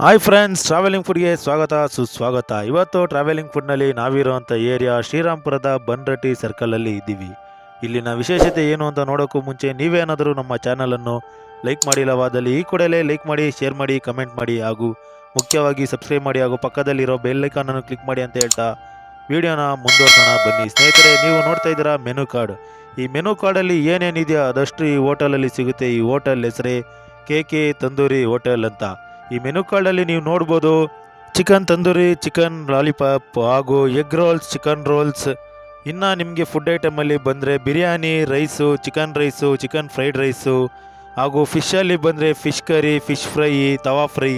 Hi friends, travelling ಫುಡ್ಗೆ ಸ್ವಾಗತ ಸುಸ್ವಾಗತ. ಇವತ್ತು ಟ್ರಾವೆಲಿಂಗ್ ಫುಡ್ನಲ್ಲಿ ನಾವಿರುವಂಥ ಏರಿಯಾ ಶ್ರೀರಾಮ್ಪುರದ ಬನ್ರಟ್ಟಿ ಸರ್ಕಲಲ್ಲಿ ಇದ್ದೀವಿ. ಇಲ್ಲಿನ ವಿಶೇಷತೆ ಏನು ಅಂತ ನೋಡೋಕ್ಕೂ ಮುಂಚೆ ನೀವೇನಾದರೂ ನಮ್ಮ ಚಾನಲನ್ನು ಲೈಕ್ ಮಾಡಿಲ್ಲವಾದಲ್ಲಿ ಈ ಕೂಡಲೇ ಲೈಕ್ ಮಾಡಿ, ಶೇರ್ ಮಾಡಿ, ಕಮೆಂಟ್ ಮಾಡಿ ಹಾಗೂ ಮುಖ್ಯವಾಗಿ ಸಬ್ಸ್ಕ್ರೈಬ್ ಮಾಡಿ ಹಾಗೂ ಪಕ್ಕದಲ್ಲಿರೋ ಬೆಲ್ ಐಕಾನನ್ನು ಕ್ಲಿಕ್ ಮಾಡಿ ಅಂತ ಹೇಳ್ತಾ ವಿಡಿಯೋನ ಮುಂದುವರ್ಸೋಣ ಬನ್ನಿ. ಸ್ನೇಹಿತರೆ, ನೀವು ನೋಡ್ತಾ ಇದ್ದೀರಾ ಮೆನು ಕಾರ್ಡ್. ಈ ಮೆನು ಕಾರ್ಡಲ್ಲಿ ಏನೇನಿದೆಯೋ ಅದಷ್ಟು ಈ ಹೋಟೆಲಲ್ಲಿ ಸಿಗುತ್ತೆ. ಈ ಹೋಟೆಲ್ ಹೆಸರೇ ಕೆ ತಂದೂರಿ ಹೋಟೆಲ್ ಅಂತ. ಈ ಮೆನು ಕಾರ್ಡಲ್ಲಿ ನೀವು ನೋಡ್ಬೋದು ಚಿಕನ್ ತಂದೂರಿ, ಚಿಕನ್ ಲಾಲಿಪಾಪ್ ಹಾಗೂ ಎಗ್ ರೋಲ್ಸ್, ಚಿಕನ್ ರೋಲ್ಸ್. ಇನ್ನು ನಿಮಗೆ ಫುಡ್ ಐಟಮಲ್ಲಿ ಬಂದರೆ biryani, rice, chicken fried rice ಹಾಗೂ ಫಿಶಲ್ಲಿ ಬಂದರೆ ಫಿಶ್ ಕರಿ, ಫಿಶ್ ಫ್ರೈ, ತವಾ ಫ್ರೈ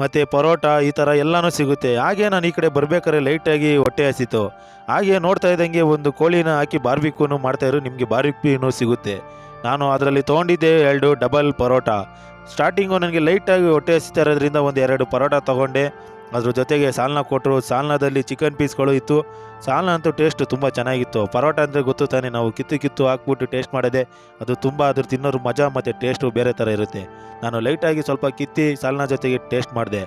ಮತ್ತು ಪರೋಟ, ಈ ಥರ ಎಲ್ಲನೂ ಸಿಗುತ್ತೆ. ಹಾಗೆ ನಾನು ಈ ಕಡೆ ಬರಬೇಕಾದ್ರೆ ಲೈಟಾಗಿ ಹೊಟ್ಟೆ ಹಸಿತು. ಹಾಗೆ ನೋಡ್ತಾ ಇದ್ದಂಗೆ ಒಂದು ಕೋಳಿನ ಹಾಕಿ ಬಾರ್ಬಿಕ್ಯೂನು ಮಾಡ್ತಾಯಿದ್ರು. ನಿಮಗೆ ಬಾರ್ಬಿಕ್ಯೂನು ಸಿಗುತ್ತೆ. ನಾನು ಅದರಲ್ಲಿ ತೊಗೊಂಡಿದ್ದೆ 2 ಡಬಲ್ ಪರೋಟ. ಸ್ಟಾರ್ಟಿಂಗು ನನಗೆ ಲೈಟಾಗಿ ಹೊಟ್ಟೆ ಹಸಿತಾ ಇರೋದ್ರಿಂದ ಒಂದು 2 ಪರೋಟ ತೊಗೊಂಡೆ. ಅದ್ರ ಜೊತೆಗೆ ಸಾಲ್ನ ಕೊಟ್ಟರು. ಸಾಲ್ನದಲ್ಲಿ ಚಿಕನ್ ಪೀಸ್ಗಳು ಇತ್ತು. ಸಾಲ್ನ ಅಂತೂ ಟೇಸ್ಟ್ ತುಂಬ ಚೆನ್ನಾಗಿತ್ತು. ಪರೋಟ ಅಂದರೆ ಗೊತ್ತು ತಾನೇ, ನಾವು ಕಿತ್ತು ಹಾಕ್ಬಿಟ್ಟು ಟೇಸ್ಟ್ ಮಾಡೋದೆ. ಅದು ತುಂಬ ಅದ್ರ ತಿನ್ನೋರು ಮಜಾ ಮತ್ತು ಟೇಸ್ಟು ಬೇರೆ ಥರ ಇರುತ್ತೆ. ನಾನು ಲೈಟಾಗಿ ಸ್ವಲ್ಪ ಕಿತ್ತಿ ಸಾಲ್ನ ಜೊತೆಗೆ ಟೇಸ್ಟ್ ಮಾಡಿದೆ.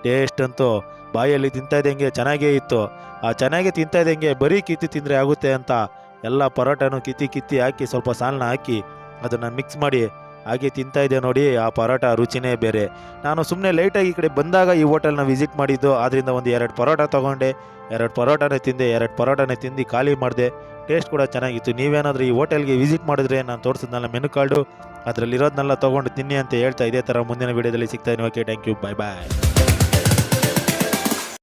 ಟೇಸ್ಟ್ ಅಂತೂ ಬಾಯಲ್ಲಿ ತಿಂತಾಯಿದ್ದಂಗೆ ಚೆನ್ನಾಗೇ ಇತ್ತು. ಆ ಚೆನ್ನಾಗೇ ತಿಂತಾಯಿದ್ದಂಗೆ ಬರೀ ಕಿತ್ತಿ ತಿಂದರೆ ಆಗುತ್ತೆ ಅಂತ ಎಲ್ಲ ಪರೋಟನೂ ಕಿತ್ತಿ ಹಾಕಿ ಸ್ವಲ್ಪ ಸಾಲ್ನ ಹಾಕಿ ಅದನ್ನು ಮಿಕ್ಸ್ ಮಾಡಿ ಹಾಗೆ ತಿಂತಾಯಿದ್ದೆ. ನೋಡಿ, ಆ ಪರೋಟ ರುಚಿನೇ ಬೇರೆ. ನಾನು ಸುಮ್ಮನೆ ಲೈಟಾಗಿ ಈ ಕಡೆ ಬಂದಾಗ ಈ ಹೋಟೆಲ್ನ ವಿಸಿಟ್ ಮಾಡಿದ್ದು. ಆದ್ದರಿಂದ ಒಂದು 2 ಪರೋಟ ತೊಗೊಂಡೆ. 2 ಪರೋಟನೇ ತಿಂದು ಖಾಲಿ ಮಾಡಿದೆ. ಟೇಸ್ಟ್ ಕೂಡ ಚೆನ್ನಾಗಿತ್ತು. ನೀವೇನಾದರೂ ಈ ಹೋಟೆಲ್ಗೆ ವಿಸಿಟ್ ಮಾಡಿದ್ರೆ ನಾನು ತೋರಿಸಿದ್ನಲ್ಲ ಮೆನು ಕಾರ್ಡು, ಅದರಲ್ಲಿರೋದನ್ನೆಲ್ಲ ತೊಗೊಂಡು ತಿನ್ನಿ ಅಂತ ಹೇಳ್ತಾ ಇದೇ ಥರ ಮುಂದಿನ ವೀಡಿಯೋದಲ್ಲಿ ಸಿಗ್ತಾ ಇದ್ದೀನಿ. Okay, thank you, bye.